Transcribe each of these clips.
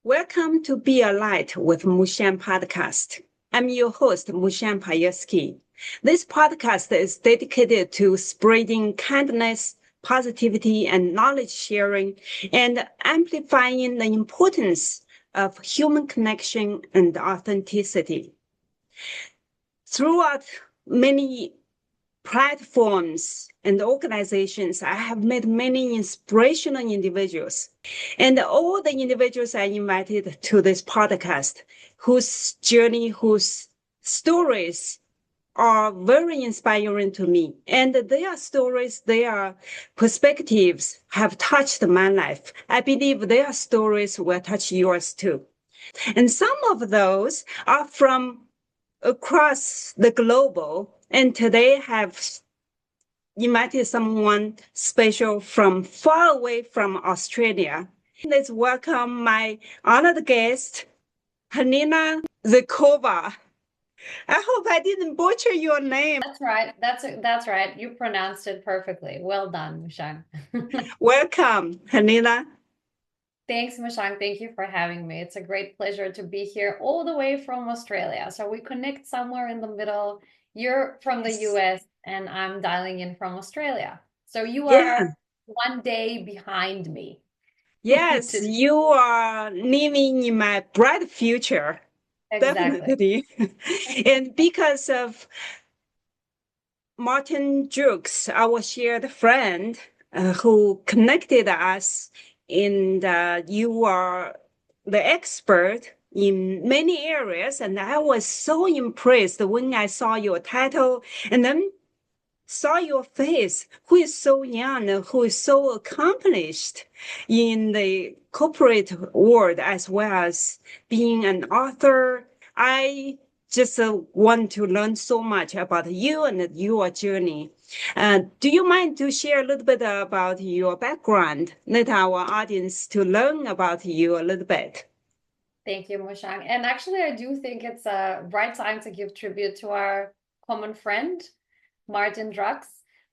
Welcome to Be a Light with Mushan podcast. I'm your host, Mushan Payeski. This podcast is dedicated to spreading kindness, positivity, and knowledge sharing and amplifying the importance of human connection and authenticity. Throughout many platforms and organizations, I have met many inspirational individuals. And all the individuals I invited to this podcast, whose journey, whose stories are very inspiring to me. And their stories, their perspectives have touched my life. I believe their stories will touch yours too. And some of those are from across the globe, and today have invited someone special from far away from Australia. Let's welcome my honored guest, Helena Zikova. I hope I didn't butcher your name. That's right. That's right. You pronounced it perfectly. Well done, Mushang. Welcome, Helena. Thanks, Mushang. Thank you for having me. It's a great pleasure to be here all the way from Australia. So we connect somewhere in the middle. You're from the Yes. US and I'm dialing in from Australia. So you Yeah. are one day behind me. Yes, you are living in my bright future. Exactly. Definitely. And because of Martin Jukes, our shared friend, who connected us, and you are the expert in many areas. And I was so impressed when I saw your title and then saw your face, who is so young, and who is so accomplished in the corporate world as well as being an author. I just want to learn so much about you and your journey. Do you mind to share a little bit about your background? Let our audience to learn about you a little bit. Thank you, Mushang. And actually, I do think it's a right time to give tribute to our common friend, Martin Drux,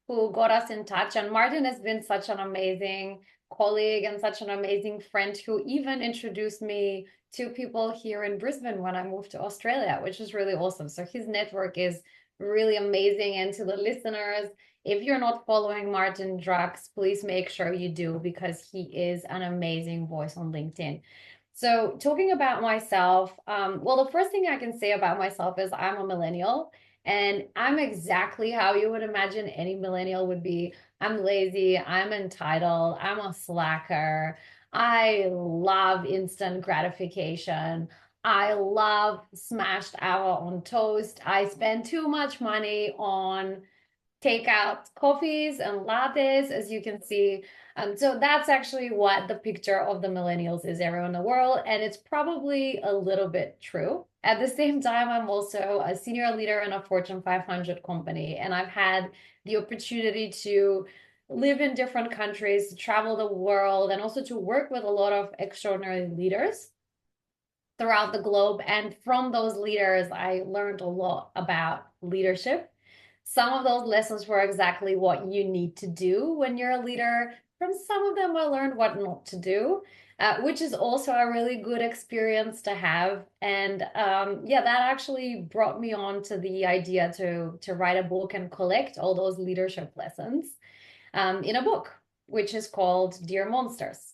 who got us in touch. And Martin has been such an amazing colleague and such an amazing friend who even introduced me to people here in Brisbane when I moved to Australia, which is really awesome. So his network is really amazing. And to the listeners, if you're not following Martin Drux, please make sure you do because he is an amazing voice on LinkedIn. So talking about myself, well, the first thing I can say about myself is I'm a millennial. And I'm exactly how you would imagine any millennial would be. I'm lazy, I'm entitled, I'm a slacker. I love instant gratification. I love smashed hour on toast. I spend too much money on takeout coffees and lattes, as you can see. So that's actually what the picture of the millennials is everywhere in the world. And it's probably a little bit true. At the same time, I'm also a senior leader in a Fortune 500 company. And I've had the opportunity to live in different countries, to travel the world, and also to work with a lot of extraordinary leaders throughout the globe. And from those leaders, I learned a lot about leadership. Some of those lessons were exactly what you need to do when you're a leader. From some of them, I learned what not to do, which is also a really good experience to have. And yeah, that actually brought me on to the idea to write a book and collect all those leadership lessons in a book, which is called Dear Monsters.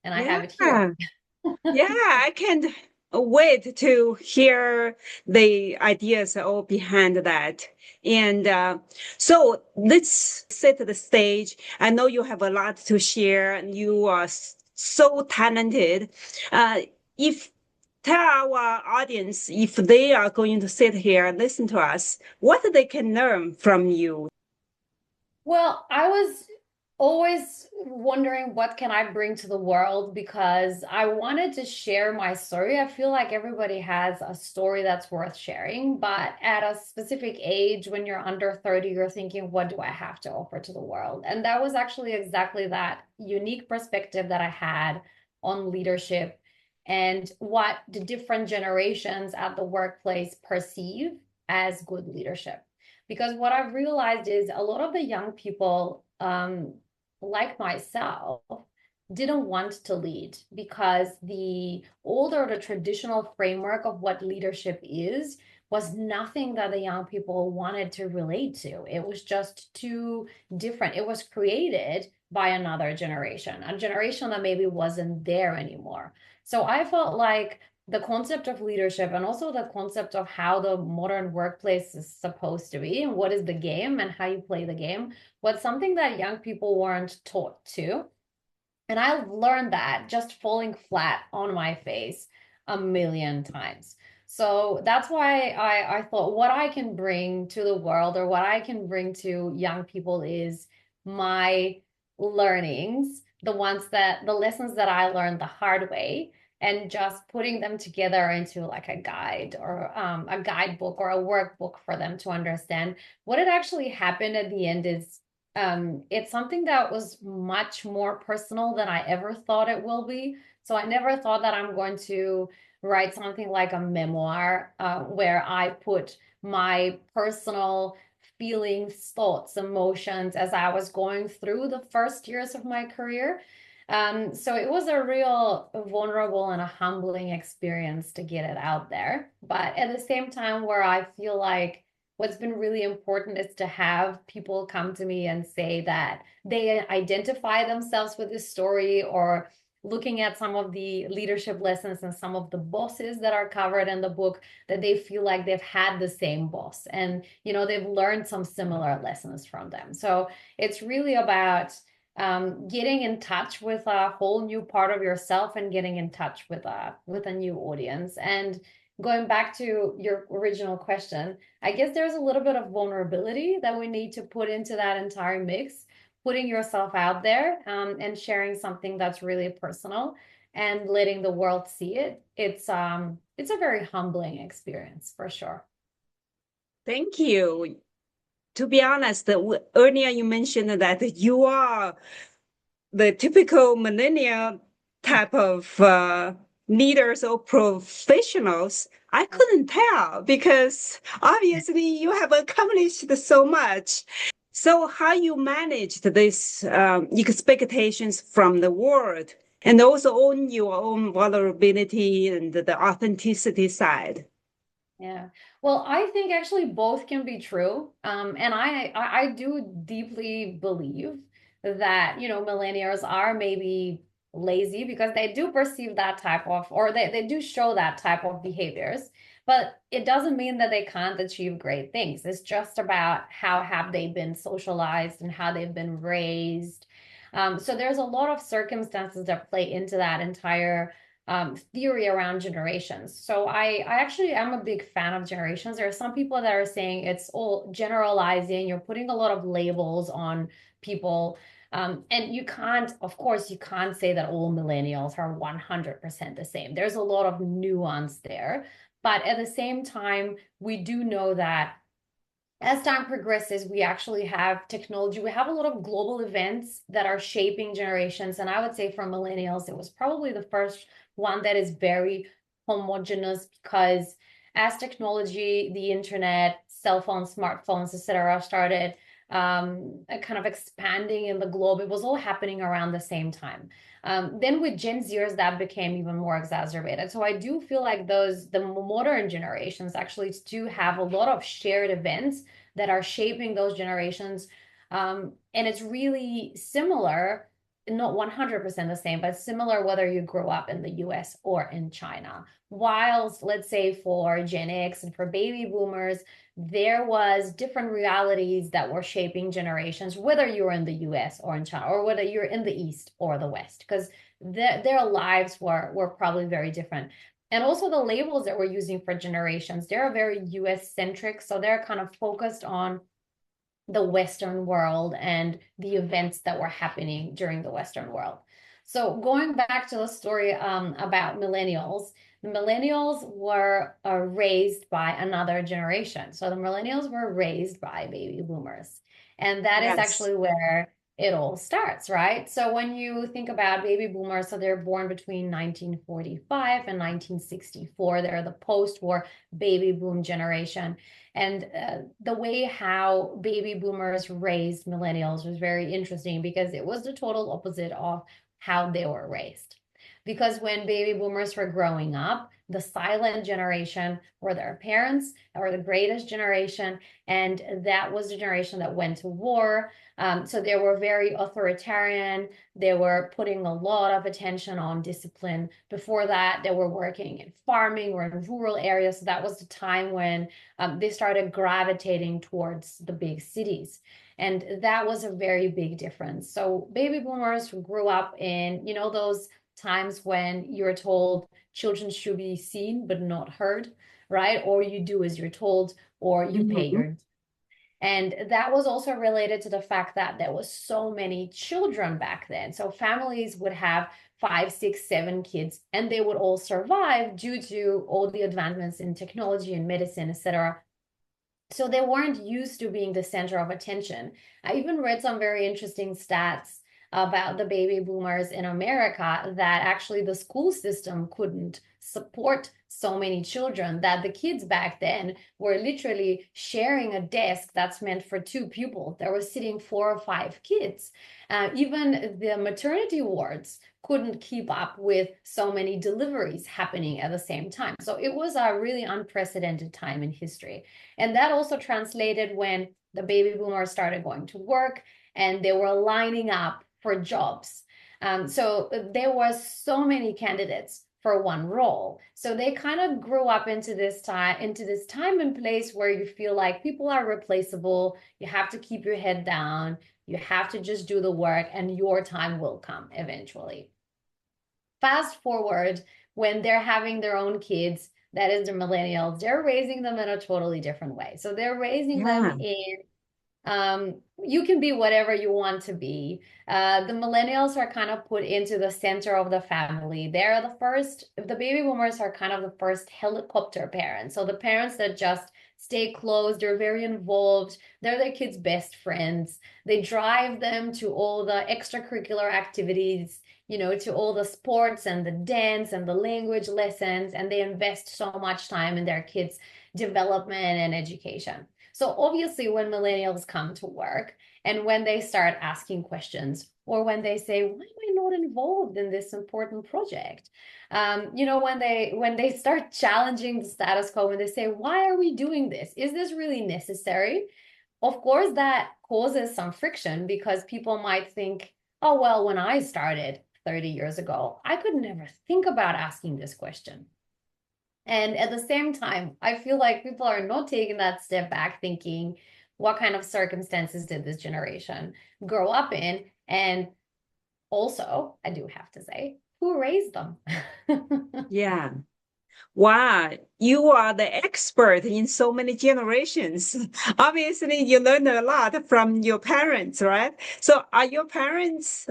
And I have it here. Yeah. Yeah, I can't wait to hear the ideas all behind that. And so let's set the stage. I know you have a lot to share, and you are so talented. Uh, if Tell our audience if they are going to sit here and listen to us, what they can learn from you. Well, I was always wondering what can I bring to the world because I wanted to share my story. I feel like everybody has a story that's worth sharing, but at a specific age when you're under 30, you're thinking, what do I have to offer to the world? And that was actually exactly that unique perspective that I had on leadership and what the different generations at the workplace perceive as good leadership. Because what I've realized is a lot of the young people, like myself, didn't want to lead because the older, the traditional framework of what leadership is was nothing that the young people wanted to relate to. It was just too different. It was created by another generation, a generation that maybe wasn't there anymore. So I felt like the concept of leadership and also the concept of how the modern workplace is supposed to be and what is the game and how you play the game was something that young people weren't taught to. And I learned that just falling flat on my face a million times. So that's why I thought what I can bring to the world or what I can bring to young people is my learnings, the lessons that I learned the hard way, and just putting them together into like a guide or a guidebook or a workbook for them to understand what had actually happened at the end is it's something that was much more personal than I ever thought it will be. So I never thought that I'm going to write something like a memoir where I put my personal feelings, thoughts, emotions as I was going through the first years of my career. So it was a real vulnerable and a humbling experience to get it out there. But at the same time, where I feel like what's been really important is to have people come to me and say that they identify themselves with this story or looking at some of the leadership lessons and some of the bosses that are covered in the book that they feel like they've had the same boss and they've learned some similar lessons from them. So it's really about getting in touch with a whole new part of yourself and getting in touch with a new audience. And going back to your original question, I guess there's a little bit of vulnerability that we need to put into that entire mix, putting yourself out there and sharing something that's really personal and letting the world see it. It's a very humbling experience for sure. Thank you. To be honest, earlier you mentioned that you are the typical millennial type of leaders or professionals. I couldn't tell because obviously you have accomplished so much. So how you managed this expectations from the world and also own your own vulnerability and the authenticity side. Yeah. Well, I think actually both can be true. And I do deeply believe that, millennials are maybe lazy because they do perceive that type of, or they do show that type of behaviors, but it doesn't mean that they can't achieve great things. It's just about how have they been socialized and how they've been raised. So there's a lot of circumstances that play into that entire theory around generations. So I actually am a big fan of generations. There are some people that are saying it's all generalizing. You're putting a lot of labels on people. And you can't, of course, you can't say that all millennials are 100% the same. There's a lot of nuance there. But at the same time, we do know that as time progresses, we actually have technology. We have a lot of global events that are shaping generations. And I would say for millennials, it was probably the first one that is very homogeneous because as technology, the internet, cell phones, smartphones, etc., started kind of expanding in the globe, it was all happening around the same time. Then with Gen Zers, that became even more exacerbated. So I do feel like the modern generations actually do have a lot of shared events that are shaping those generations. And it's really similar, not 100% the same, but similar whether you grow up in the US or in China. Whilst, let's say, for Gen X and for baby boomers, there was different realities that were shaping generations, whether you're in the US or in China, or whether you're in the East or the West, because their lives were probably very different. And also the labels that we're using for generations, they're very US centric. So they're kind of focused on the Western world and the events that were happening during the Western world. So going back to the story about millennials, the millennials were raised by another generation. So the millennials were raised by baby boomers. And that is Yes. actually where it all starts, right? So when you think about baby boomers, so they're born between 1945 and 1964. They're the post-war baby boom generation. And the way how baby boomers raised millennials was very interesting because it was the total opposite of how they were raised. Because when baby boomers were growing up, the silent generation were their parents, or the greatest generation, and that was the generation that went to war. So they were very authoritarian. They were putting a lot of attention on discipline. Before that, they were working in farming or in rural areas. So that was the time when they started gravitating towards the big cities. And that was a very big difference. So baby boomers who grew up in, those times when you're told children should be seen but not heard, right? Or you do as you're told, or you pay your. And that was also related to the fact that there was so many children back then. So families would have 5, 6, 7 kids, and they would all survive due to all the advancements in technology and medicine, etc. So they weren't used to being the center of attention. I even read some very interesting stats about the baby boomers in America, that actually the school system couldn't support so many children, that the kids back then were literally sharing a desk that's meant for 2 pupils. There were sitting 4 or 5 kids. Even the maternity wards couldn't keep up with so many deliveries happening at the same time. So it was a really unprecedented time in history. And that also translated when the baby boomers started going to work and they were lining up for jobs. So there was so many candidates for one role. So they kind of grew up into this time and place where you feel like people are replaceable. You have to keep your head down. You have to just do the work, and your time will come eventually. Fast forward, when they're having their own kids, that is the millennials, they're raising them in a totally different way. So they're raising them in you can be whatever you want to be. The millennials are kind of put into the center of the family. They're the baby boomers are kind of the first helicopter parents. So the parents that just stay close, they're very involved. They're their kids' best friends. They drive them to all the extracurricular activities, to all the sports and the dance and the language lessons, and they invest so much time in their kids' development and education. So obviously when millennials come to work and when they start asking questions, or when they say, why am I not involved in this important project? When they start challenging the status quo, when they say, why are we doing this? Is this really necessary? Of course, that causes some friction, because people might think, oh, well, when I started 30 years ago, I could never think about asking this question. And at the same time, I feel like people are not taking that step back, thinking, what kind of circumstances did this generation grow up in? And also, I do have to say, who raised them? Yeah. Wow, you are the expert in so many generations. Obviously, you learned a lot from your parents, right? So are your parents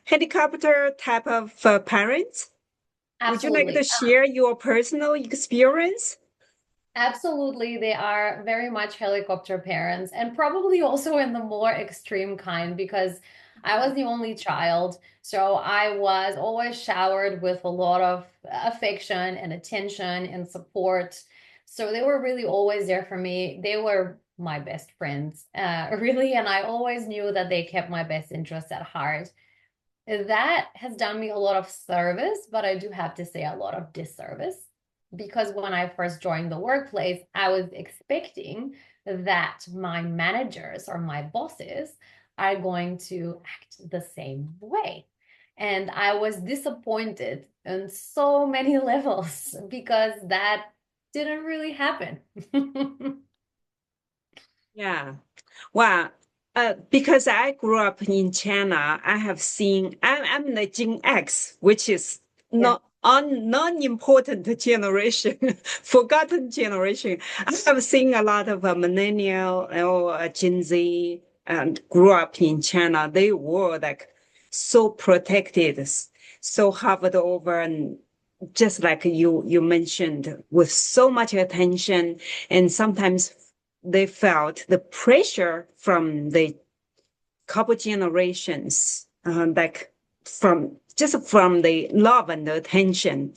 helicopter type of parents? Would you like to Absolutely. share your personal experience? Absolutely. They are very much helicopter parents, and probably also in the more extreme kind, because I was the only child. So I was always showered with a lot of affection and attention and support. So they were really always there for me. They were my best friends, really. And I always knew that they kept my best interests at heart. That has done me a lot of service, but I do have to say a lot of disservice, because when I first joined the workplace, I was expecting that my managers or my bosses are going to act the same way. And I was disappointed on so many levels, because that didn't really happen. Yeah. Well, because I grew up in China, I have seen, I'm the Gen X, which is Yeah. not non-important generation, forgotten generation. I have seen a lot of millennial or Gen Z and grew up in China. They were like so protected, so covered over, and just like you mentioned, with so much attention, and sometimes they felt the pressure from the couple generations, like from the love and the attention.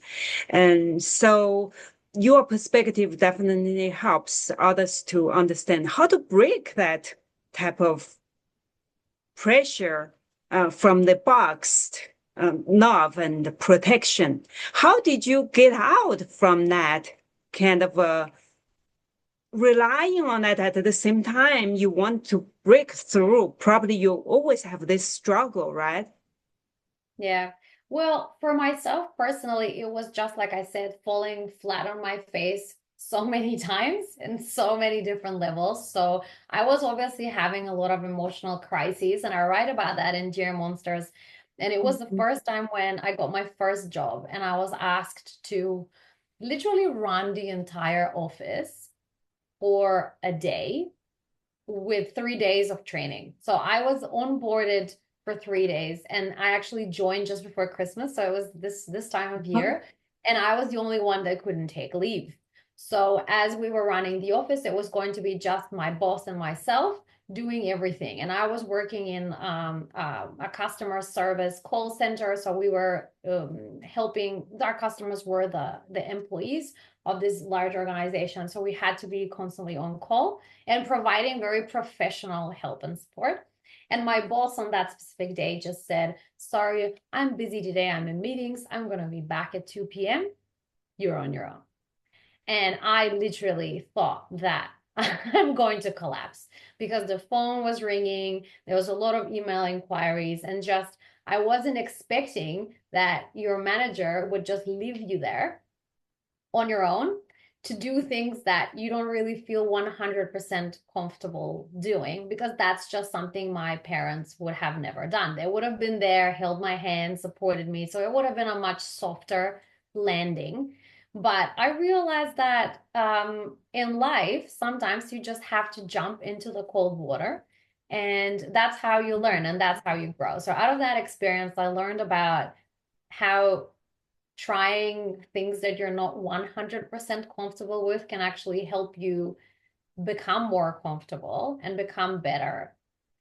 And so your perspective definitely helps others to understand how to break that type of pressure from the boxed love and protection. How did you get out from that kind of relying on that at the same time you want to break through? Probably you always have this struggle, right? Yeah. Well, for myself personally, it was just like I said, falling flat on my face so many times in so many different levels. So I was obviously having a lot of emotional crises, and I write about that in Dear Monsters. And it was the Mhm. first time when I got my first job, and I was asked to literally run the entire office for a day with 3 days of training. So I was onboarded for 3 days, and I actually joined just before Christmas. So it was this time of year, and I was the only one that couldn't take leave. So as we were running the office, it was going to be just my boss and myself doing everything. And I was working in a customer service call center. So we were helping, our customers were the employees of this large organization. So we had to be constantly on call and providing very professional help and support. And my boss on that specific day just said, sorry, I'm busy today. I'm in meetings. I'm going to be back at 2 p.m. You're on your own. And I literally thought that I'm going to collapse because the phone was ringing. There was a lot of email inquiries, and just I wasn't expecting that your manager would just leave you there on your own to do things that you don't really feel 100% comfortable doing, because that's just something my parents would have never done. They would have been there, held my hand, supported me. So it would have been a much softer landing. But I realized that in life, sometimes you just have to jump into the cold water. And that's how you learn and that's how you grow. So out of that experience, I learned about how trying things that you're not 100% comfortable with can actually help you become more comfortable and become better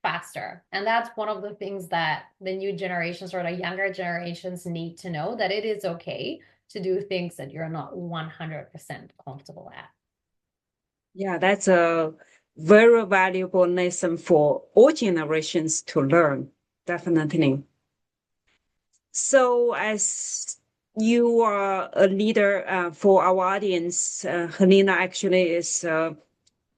faster. And that's one of the things that the new generations or the younger generations need to know, that it is okay to do things that you're not 100% comfortable at. Yeah, that's a very valuable lesson for all generations to learn, definitely. So, as you are a leader for our audience, Helena actually is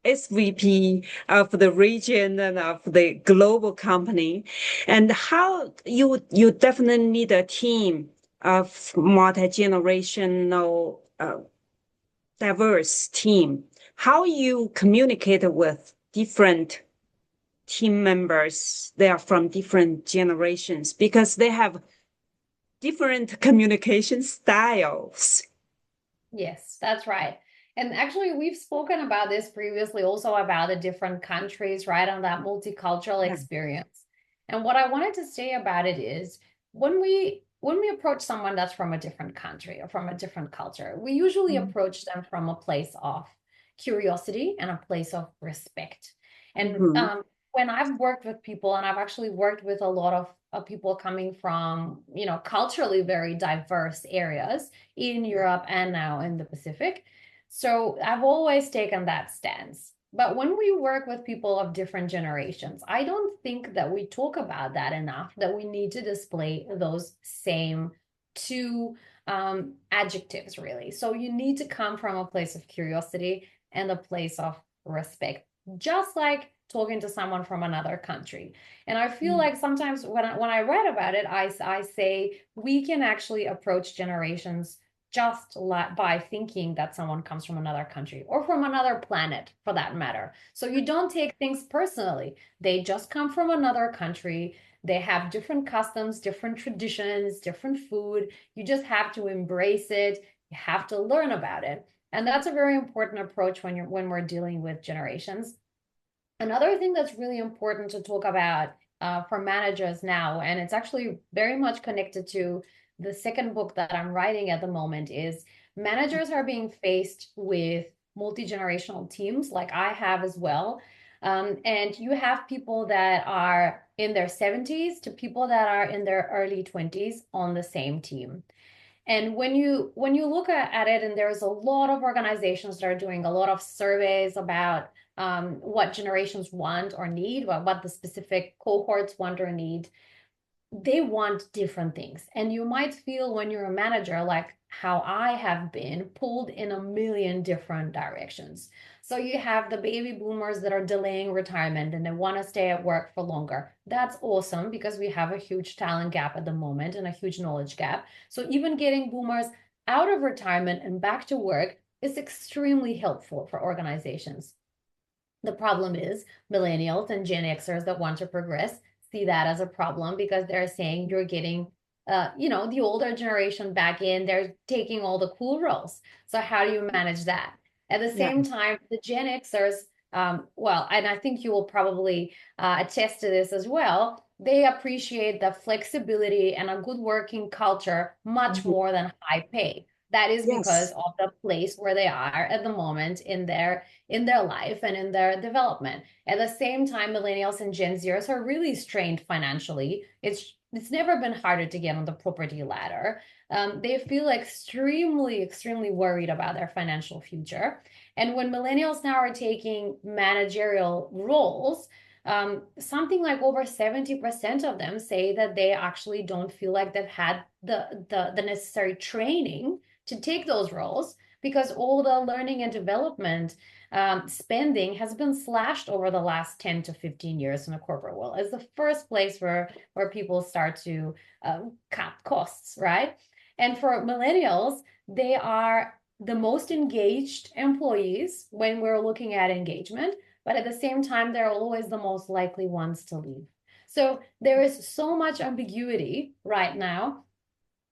SVP of the region and of the global company. And how you definitely need a team of multi-generational, diverse team. How you communicate with different team members, they are from different generations because they have different communication styles. Yes, that's right. And actually, we've spoken about this previously also about the different countries, right? On that multicultural Yeah. experience. And what I wanted to say about it is when we approach someone that's from a different country or from a different culture, we usually approach them from a place of curiosity and a place of respect. And Mm-hmm. when I've worked with people, and I've actually worked with a lot of people coming from, culturally very diverse areas in Europe and now in the Pacific. So I've always taken that stance. But when we work with people of different generations, I don't think that we talk about that enough, that we need to display those same two adjectives, really. So you need to come from a place of curiosity and a place of respect, just like talking to someone from another country. And I feel like sometimes when I write about it, I say we can actually approach generations just by thinking that someone comes from another country or from another planet for that matter. So you don't take things personally. They just come from another country. They have different customs, different traditions, different food. You just have to embrace it. You have to learn about it. And that's a very important approach when we're dealing with generations. Another thing that's really important to talk about for managers now, and it's actually very much connected to the second book that I'm writing at the moment, is managers are being faced with multi-generational teams like I have as well. And you have people that are in their 70s to people that are in their early 20s on the same team. And when you look at it, and there's a lot of organizations that are doing a lot of surveys about what generations want or need, what the specific cohorts want or need. they want different things. And you might feel when you're a manager, like how I have been pulled in a million different directions. So you have the baby boomers that are delaying retirement and they want to stay at work for longer. That's awesome because we have a huge talent gap at the moment and a huge knowledge gap. So even getting boomers out of retirement and back to work is extremely helpful for organizations. The problem is millennials and Gen Xers that want to progress see that as a problem because they're saying you're getting, the older generation back in, they're taking all the cool roles. So how do you manage that? At the Yeah. same time, the Gen Xers, well, and I think you will probably attest to this as well, they appreciate the flexibility and a good working culture much Mhm. more than high pay. That is because Yes. of the place where they are at the moment in their life and in their development. At the same time, millennials and Gen Zers are really strained financially. It's never been harder to get on the property ladder. They feel extremely, extremely worried about their financial future. And when millennials now are taking managerial roles, something like over 70% of them say that they actually don't feel like they've had the necessary training to take those roles because all the learning and development spending has been slashed over the last 10 to 15 years in the corporate world. It's the first place where people start to cut costs, right? And for millennials, they are the most engaged employees when we're looking at engagement, but at the same time, they're always the most likely ones to leave. So there is so much ambiguity right now.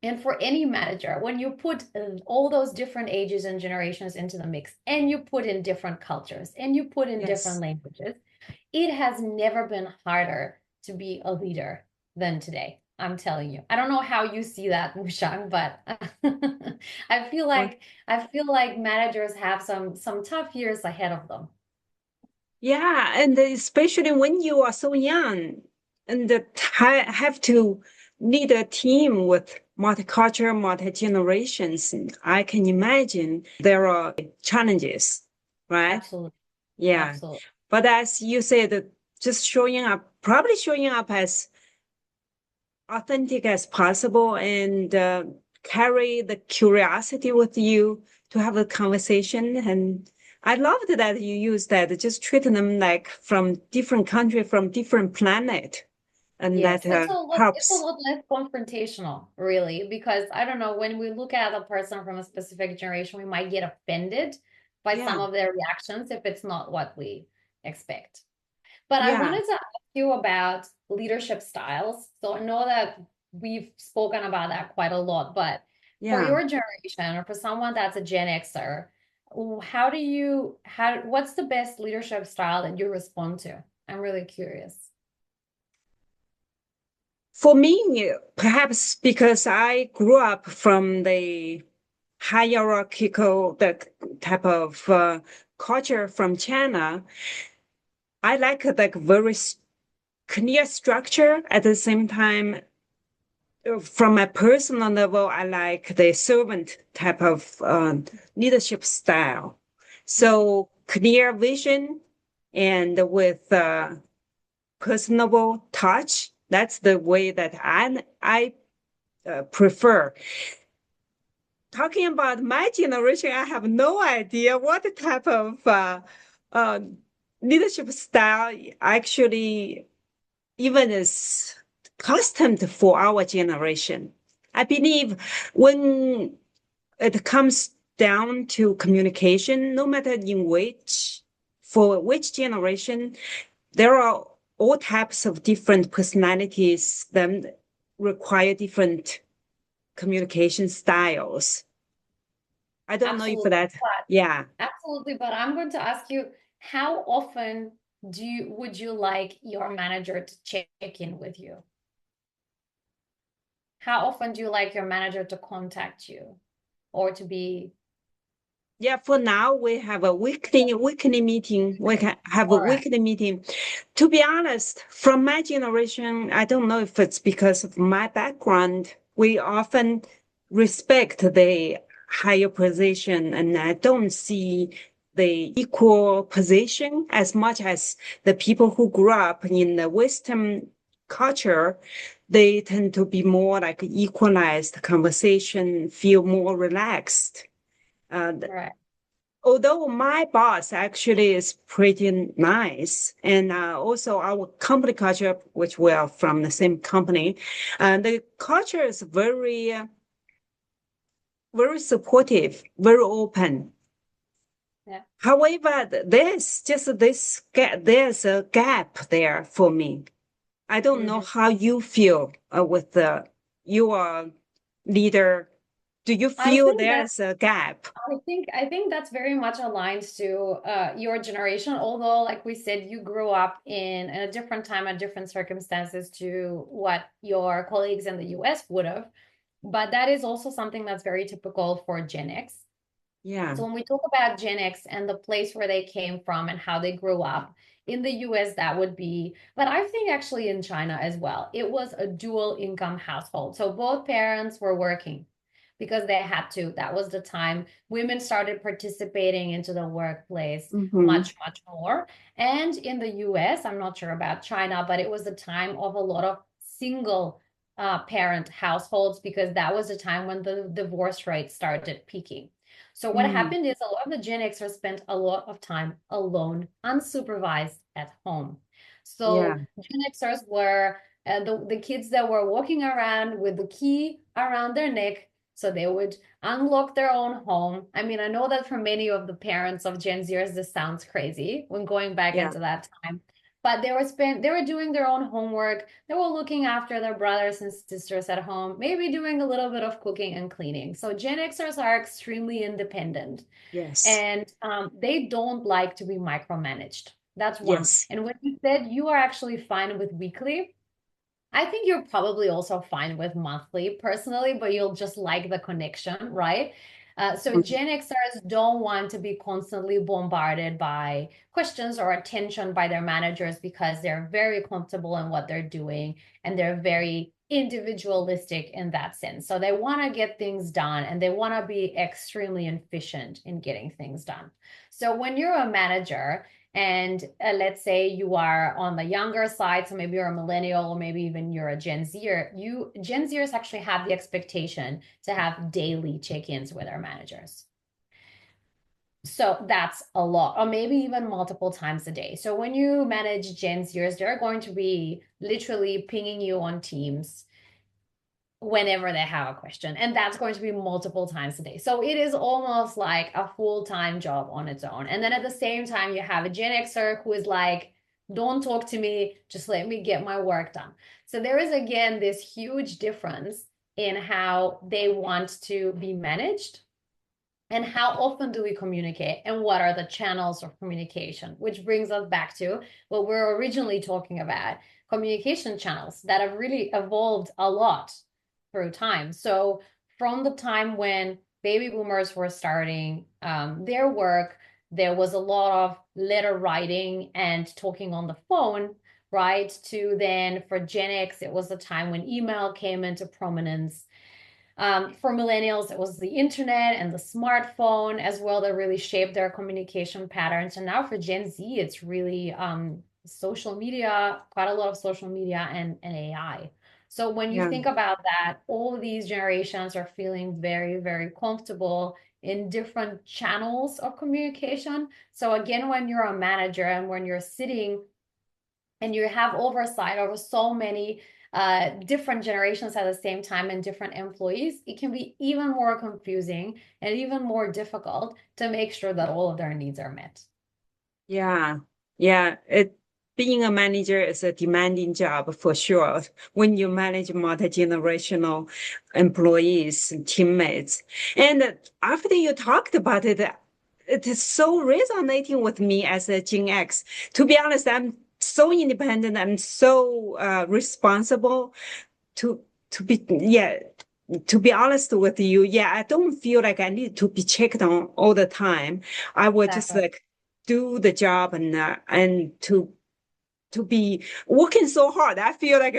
And for any manager, when you put all those different ages and generations into the mix, and you put in different cultures, and you put in different Yes. languages, it has never been harder to be a leader than today. I'm telling you. I don't know how you see that, Mushang, but I feel Well, like I feel like managers have some tough years ahead of them. yeah, and especially when you are so young and have to lead a team with multicultural, multi-generations, I can imagine there are challenges, right? Absolutely. Yeah. Absolutely. But as you said, just showing up, probably showing up as authentic as possible and carry the curiosity with you to have a conversation. And I loved that you used that, just treating them like from different country, from different planet. And that Yes, it's a helps. lot less confrontational, really, because I don't know, when we look at a person from a specific generation, we might get offended by Yeah. some of their reactions if it's not what we expect. But I Yeah. wanted to ask you about leadership styles. So I know that we've spoken about that quite a lot, but for Yeah. your generation or for someone that's a Gen Xer, what's the best leadership style that you respond to? I'm really curious. For me, perhaps because I grew up from the hierarchical the type of culture from China, I like very clear structure. At the same time, from a personal level, I like the servant type of leadership style. So clear vision and with personable touch. That's the way that I prefer. Talking about my generation, I have no idea what type of uh, leadership style actually even is accustomed for our generation. I believe when it comes down to communication, no matter for which generation, there are all types of different personalities that require different communication styles. I don't know if Absolutely. that, But yeah. absolutely, but I'm going to ask you, how often would you like your manager to check in with you? How often do you like your manager to contact you or to be Yeah, for now we have a weekly meeting. We can have a all right? weekly meeting. To be honest, from my generation, I don't know if it's because of my background. We often respect the higher position, and I don't see the equal position as much as the people who grew up in the Western culture. they tend to be more like equalized conversation, feel more relaxed. Right. Although my boss actually is pretty nice, and also our company culture, which we are from the same company, the culture is very, very supportive, very open. Yeah. However, there's a gap there for me. I don't know Mhm. how you feel with your leader. Do you I feel think that there's a gap? I think that's very much aligned to your generation. Although, like we said, you grew up in a different time and different circumstances to what your colleagues in the US would have. But that is also something that's very typical for Gen X. Yeah. So when we talk about Gen X and the place where they came from and how they grew up, in the US, that would be, but I think actually in China as well, it was a dual income household. So both parents were working because they had to. That was the time women started participating into the workplace Hmm. much, much more. And in the US, I'm not sure about China, but it was a time of a lot of single parent households because that was the time when the divorce rate started peaking. So what Mm. happened is a lot of the Gen Xers spent a lot of time alone, unsupervised at home. Yeah. So Gen Xers were the kids that were walking around with the key around their neck. So they would unlock their own home. I mean, I know that for many of the parents of Gen Zers, this sounds crazy when going back Yeah. into that time. But they were doing their own homework. They were looking after their brothers and sisters at home, maybe doing a little bit of cooking and cleaning. So Gen Xers are extremely independent Yes. and they don't like to be micromanaged. That's one. Yes. And when you said you are actually fine with weekly, I think you're probably also fine with monthly personally, but you'll just like the connection, right? So Mhm. Gen Xers don't want to be constantly bombarded by questions or attention by their managers because they're very comfortable in what they're doing and they're very individualistic in that sense. So they want to get things done and they want to be extremely efficient in getting things done. So when you're a manager, and let's say you are on the younger side, so maybe you're a millennial or maybe even you're a Gen Zer, Gen Zers actually have the expectation to have daily check-ins with their managers. So that's a lot, or maybe even multiple times a day. So when you manage Gen Zers, they're going to be literally pinging you on Teams whenever they have a question. And that's going to be multiple times a day. So it is almost like a full-time job on its own. And then at the same time, you have a Gen Xer who is like, don't talk to me, just let me get my work done. So there is again this huge difference in how they want to be managed and how often do we communicate and what are the channels of communication, which brings us back to what we're originally talking about, communication channels that have really evolved a lot through time. So from the time when baby boomers were starting their work, there was a lot of letter writing and talking on the phone, right? To then for Gen X, it was the time when email came into prominence. For millennials, it was the internet and the smartphone as well that really shaped their communication patterns. And now for Gen Z, it's really social media, quite a lot of social media and AI. So when you Yeah. think about that, all of these generations are feeling very, very comfortable in different channels of communication. So again, when you're a manager and when you're sitting and you have oversight over so many different generations at the same time and different employees, it can be even more confusing and even more difficult to make sure that all of their needs are met. Yeah. Yeah. Being a manager is a demanding job for sure. When you manage multi-generational employees and teammates. And after you talked about it, it is so resonating with me as a Gen X. To be honest, I'm so independent. I'm so responsible to yeah, to be honest with you, yeah, I don't feel like I need to be checked on all the time. I will just Exactly. like do the job and to be working so hard. I feel like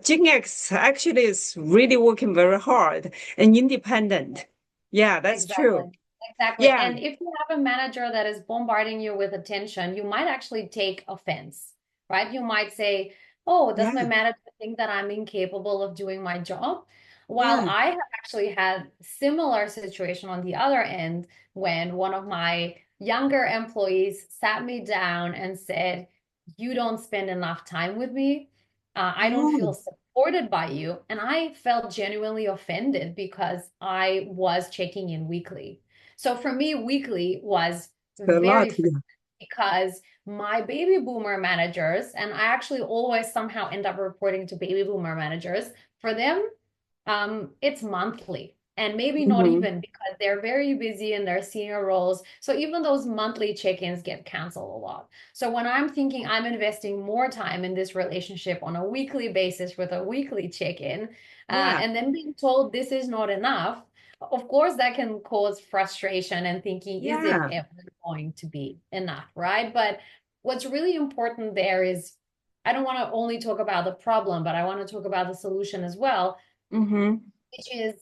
Gen X actually is really working very hard and independent. Yeah, that's Exactly. true. Exactly. Yeah, And if you have a manager that is bombarding you with attention, you might actually take offense, right? You might say, oh, does my Yeah. manager think that I'm incapable of doing my job? While Yeah. I have actually had similar situation on the other end when one of my younger employees sat me down and said, you don't spend enough time with me. I don't Oh, feel supported by you. And I felt genuinely offended because I was checking in weekly. So for me, weekly was a very lot. frustrating Yeah. because my baby boomer managers, and I actually always somehow end up reporting to baby boomer managers, for them, it's monthly and maybe not Hmm. even because they're very busy in their senior roles. So even those monthly check-ins get canceled a lot. So when I'm thinking I'm investing more time in this relationship on a weekly basis with a weekly check-in, Yeah. and then being told this is not enough, of course that can cause frustration and thinking, is it Yeah. ever going to be enough, right? But what's really important there is I don't want to only talk about the problem, but I want to talk about the solution as well, Hmm. which is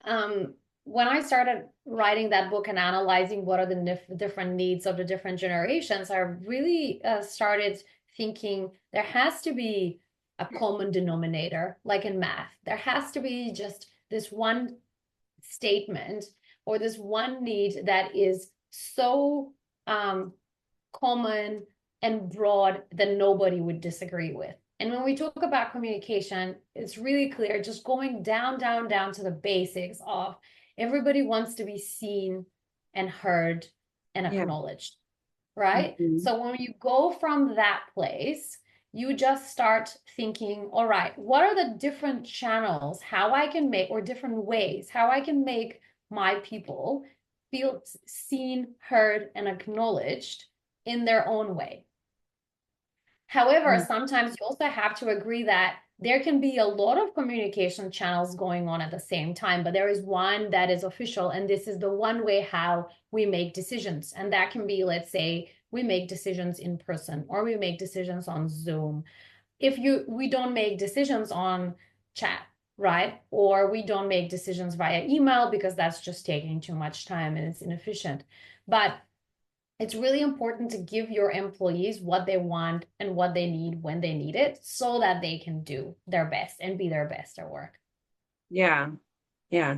um, when I started writing that book and analyzing what are the different needs of the different generations, I really started thinking there has to be a common denominator, like in math. There has to be just this one statement or this one need that is so common and broad that nobody would disagree with. And when we talk about communication, it's really clear, just going down, down, down to the basics of everybody wants to be seen and heard and Yeah. acknowledged, right? Hmm. So when you go from that place, you just start thinking, all right, what are the different channels, how I can make, or different ways, how I can make my people feel seen, heard, and acknowledged in their own way. However, sometimes you also have to agree that there can be a lot of communication channels going on at the same time, but there is one that is official, and this is the one way how we make decisions. And that can be, let's say, we make decisions in person or we make decisions on Zoom. If we don't make decisions on chat, right? Or we don't make decisions via email because that's just taking too much time and it's inefficient. But it's really important to give your employees what they want and what they need when they need it so that they can do their best and be their best at work. Yeah. Yeah.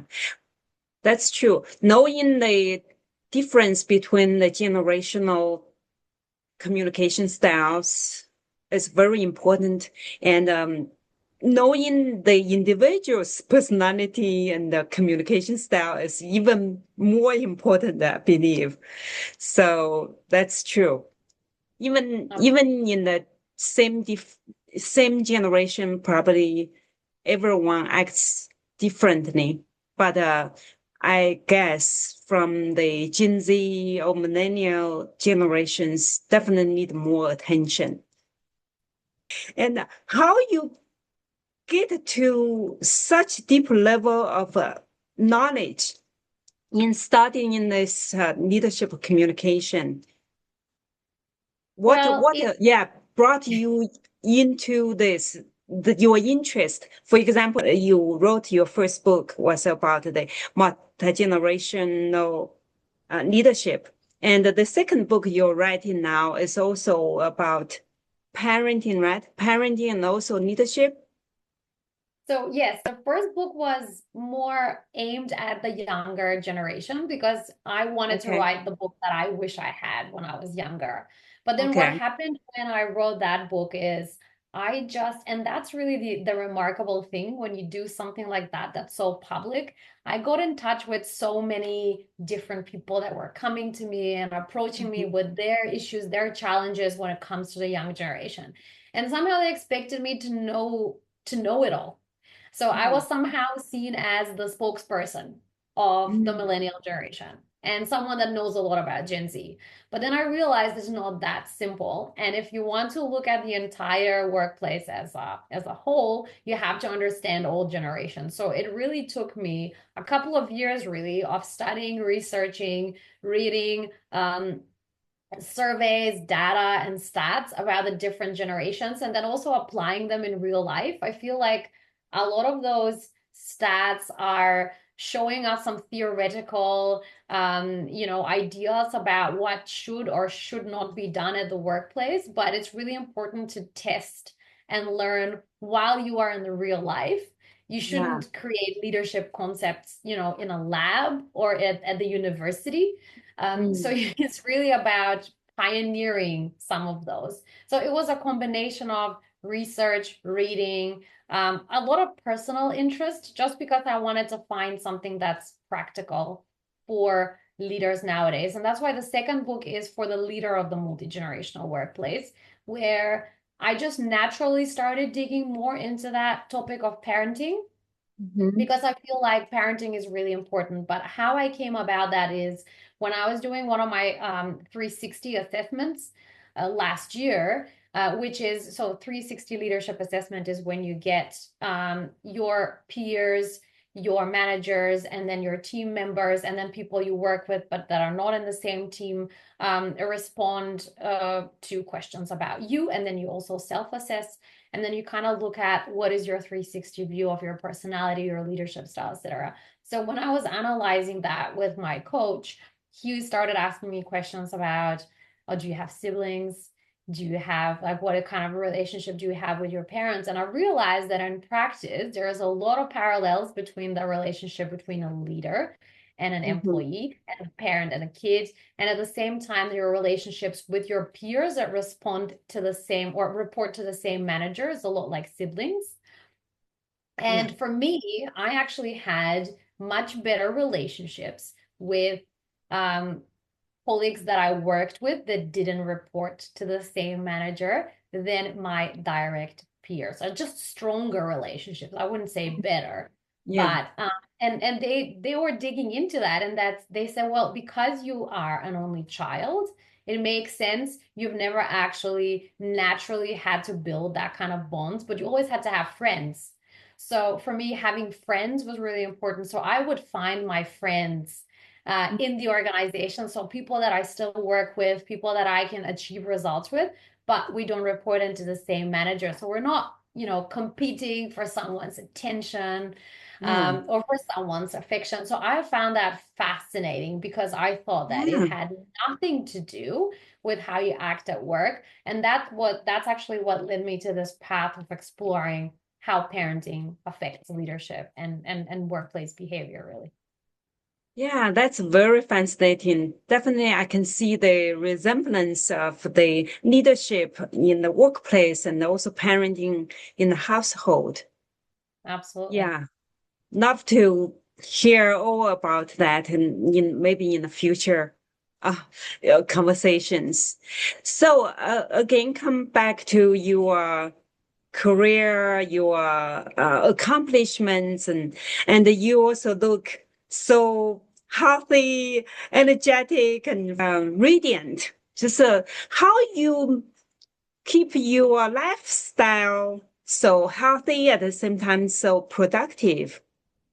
That's true. Knowing the difference between the generational communication styles is very important. And knowing the individual's personality and the communication style is even more important, I believe. So that's true. Even in the same generation, probably everyone acts differently. But I guess from the Gen Z or Millennial generations definitely need more attention. And how you get to such deep level of knowledge in studying in this leadership communication? Well, it Yeah, brought you into this, your interest? For example, you wrote your first book was about the multi-generational leadership. And the second book you're writing now is also about parenting, right? Parenting and also leadership. So yes, the first book was more aimed at the younger generation because I wanted to Okay. write the book that I wish I had when I was younger. But then what Okay. happened when I wrote that book is I just, and that's really the remarkable thing when you do something like that that's so public. I got in touch with so many different people that were coming to me and approaching me Mhm. with their issues, their challenges when it comes to the young generation. And somehow they expected me to know it all. So I Yeah. was somehow seen as the spokesperson of the Mm. millennial generation and someone that knows a lot about Gen Z. But then I realized it's not that simple. And if you want to look at the entire workplace as a whole, you have to understand all generations. So it really took me a couple of years really of studying, researching, reading, surveys, data, and stats about the different generations, and then also applying them in real life. I feel like a lot of those stats are showing us some theoretical, ideas about what should or should not be done at the workplace, but it's really important to test and learn while you are in the real life. You Yeah. shouldn't create leadership concepts, in a lab or at the university. So Mm. it's really about pioneering some of those. So it was a combination of research, reading, a lot of personal interest, just because I wanted to find something that's practical for leaders nowadays. And that's why the second book is for the leader of the multi-generational workplace, where I just naturally started digging more into that topic of parenting, Mhm. because I feel like parenting is really important. But how I came about that is when I was doing one of my 360 assessments last year, which is, so 360 leadership assessment is when you get your peers, your managers, and then your team members, and then people you work with but that are not in the same team, respond to questions about you, and then you also self-assess, and then you kind of look at what is your 360 view of your personality, your leadership style, etc. So when I was analyzing that with my coach, he started asking me questions about, oh, do you have siblings? Do you have, like, what kind of relationship do you have with your parents? And I realized that in practice, there's a lot of parallels between the relationship between a leader and an Mhm. employee, and a parent and a kid, and at the same time your relationships with your peers that respond to the same or report to the same manager is a lot like siblings. Yeah. And for me, I actually had much better relationships with um, colleagues that I worked with that didn't report to the same manager than my direct peers. So just stronger relationships. I wouldn't say better, Yeah. but and they were digging into that, and that's, they said, well, because you are an only child, it makes sense. You've never actually naturally had to build that kind of bonds, but you always had to have friends. So for me, having friends was really important. So I would find my friends in the organization. So people that I still work with, people that I can achieve results with, but we don't report into the same manager. So we're not, competing for someone's attention, Yeah. or for someone's affection. So I found that fascinating, because I thought that it Yeah. had nothing to do with how you act at work. And that's actually what led me to this path of exploring how parenting affects leadership and workplace behavior, really. Yeah, that's very fascinating. Definitely, I can see the resemblance of the leadership in the workplace and also parenting in the household. Absolutely. Yeah, love to hear all about that and maybe in the future uh, conversations. So again, come back to your career, your accomplishments, and you also look so healthy, energetic, and radiant. Just how you keep your lifestyle so healthy at the same time so productive.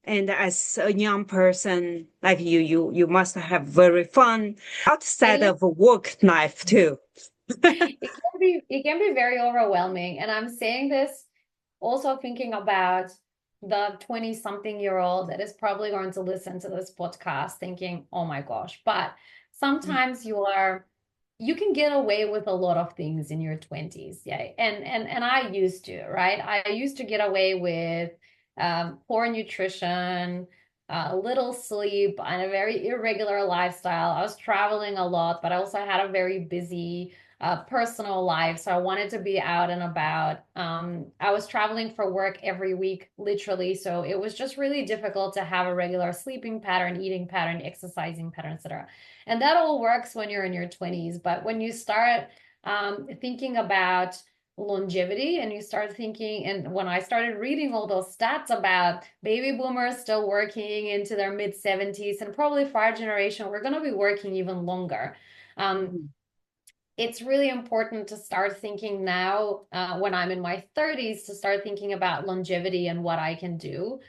And as a young person like you must have very fun outside It of work life too. it can be very overwhelming. And I'm saying this also thinking about the 20 something year old that is probably going to listen to this podcast thinking, oh my gosh. But sometimes you can get away with a lot of things in your 20s. Yeah. And I used to, right? I used to get away with poor nutrition, little sleep, and a very irregular lifestyle. I was traveling a lot, but I also had a very busy personal life. So I wanted to be out and about. I was traveling for work every week, literally. So it was just really difficult to have a regular sleeping pattern, eating pattern, exercising pattern, etc. And that all works when you're in your 20s. But when you start thinking about longevity, and you start thinking, and when I started reading all those stats about baby boomers still working into their mid 70s, and probably for our generation, we're going to be working even longer. Um, Mhm. it's really important to start thinking now, when I'm in my 30s, to start thinking about longevity and what I can do.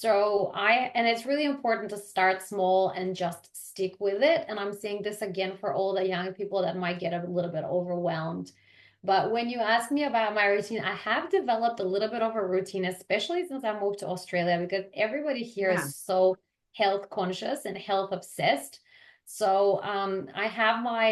And it's really important to start small and just stick with it. And I'm saying this again for all the young people that might get a little bit overwhelmed. But when you ask me about my routine, I have developed a little bit of a routine, especially since I moved to Australia, because everybody here Yeah. is so health conscious and health obsessed. So I have my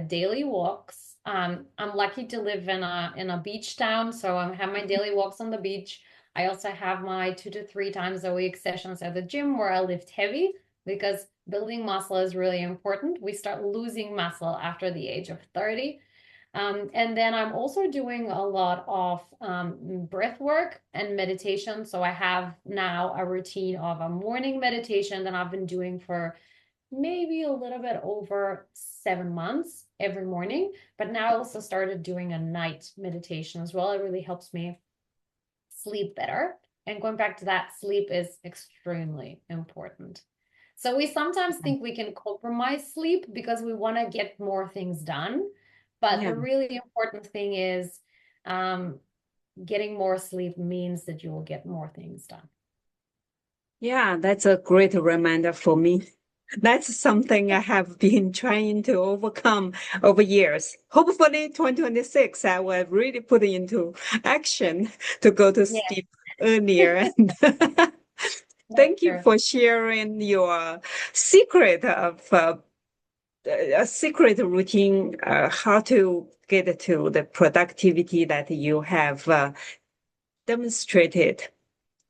daily walks. I'm lucky to live in a beach town, so I have my daily walks on the beach. I also have my 2 to 3 times a week sessions at the gym where I lift heavy, because building muscle is really important. We start losing muscle after the age of 30. And then I'm also doing a lot of breath work and meditation. So I have now a routine of a morning meditation that I've been doing for maybe a little bit over 7 months every morning. But now I also started doing a night meditation as well. It really helps me sleep better. And going back to that, sleep is extremely important. So we sometimes think we can compromise sleep because we want to get more things done. But Yeah. the really important thing is getting more sleep means that you will get more things done. Yeah, that's a great reminder for me. That's something I have been trying to overcome over years. Hopefully, 2026, I will really put into action to go to Yeah, sleep earlier. that's Thank you true. for sharing your secret of a secret routine, how to get to the productivity that you have demonstrated.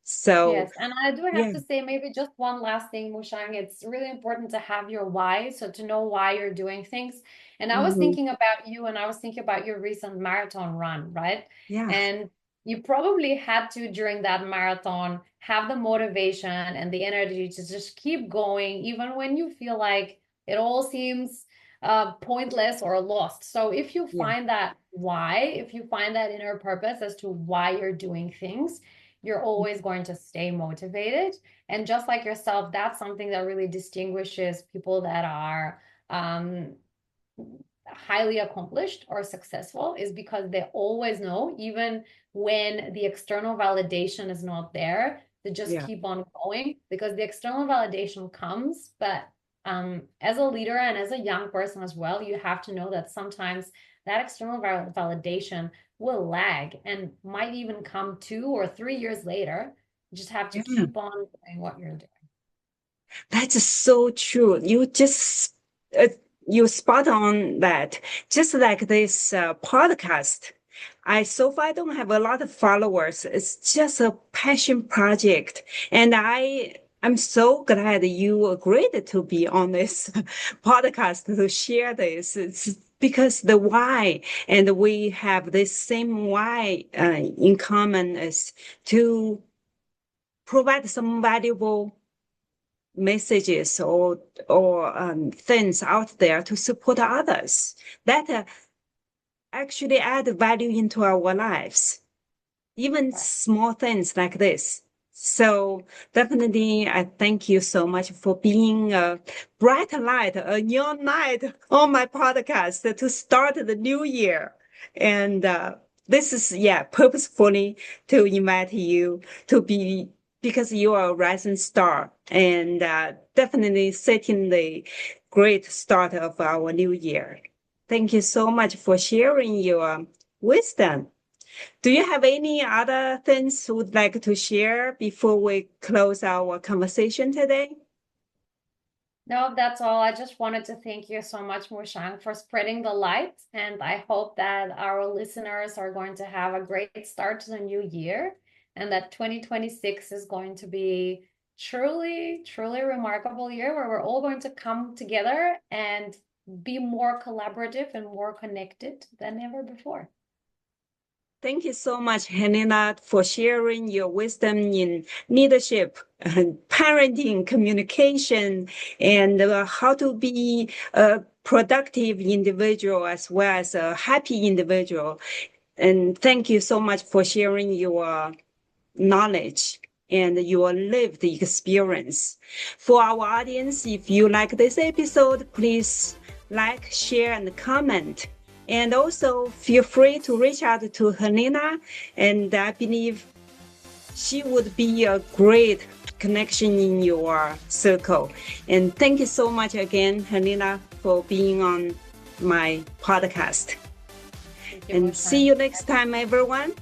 So, Yes, and I do have yeah. to say maybe just one last thing, Mushang. It's really important to have your why, so to know why you're doing things. And I was Mhm. thinking about you, and I was thinking about your recent marathon run, right? Yeah. And you probably had to, during that marathon, have the motivation and the energy to just keep going, even when you feel like it all seems pointless or lost. So if you Yeah. find that why, if you find that inner purpose as to why you're doing things, you're always going to stay motivated. And just like yourself, that's something that really distinguishes people that are highly accomplished or successful, is because they always know, even when the external validation is not there, to just Yeah. keep on going, because the external validation comes. But as a leader and as a young person as well, you have to know that sometimes that external validation will lag and might even come 2 or 3 years later. You just have to Yeah. keep on doing what you're doing. That's so true. Uh, you spot on that. Just like this podcast, so far I don't have a lot of followers. It's just a passion project, and I'm so glad you agreed to be on this podcast to share this. It's because the why, and we have this same why in common, is to provide some valuable messages or things out there to support others that actually add value into our lives, even Right. small things like this. So definitely, I thank you so much for being a bright light, a neon light on my podcast to start the new year. And this is, yeah, purposefully to invite you to be, because you are a rising star, and definitely setting the great start of our new year. Thank you so much for sharing your wisdom. Do you have any other things you would like to share before we close our conversation today? No, that's all. I just wanted to thank you so much, Mushang, for spreading the light. And I hope that our listeners are going to have a great start to the new year, and that 2026 is going to be truly, truly remarkable year where we're all going to come together and be more collaborative and more connected than ever before. Thank you so much, Helena, for sharing your wisdom in leadership, parenting, communication, and how to be a productive individual as well as a happy individual. And thank you so much for sharing your knowledge and your lived experience. For our audience, if you like this episode, please like, share, and comment. And also feel free to reach out to Helena, and I believe she would be a great connection in your circle. And thank you so much again, Helena, for being on my podcast. Thank you, And see Mushang. you next time, everyone.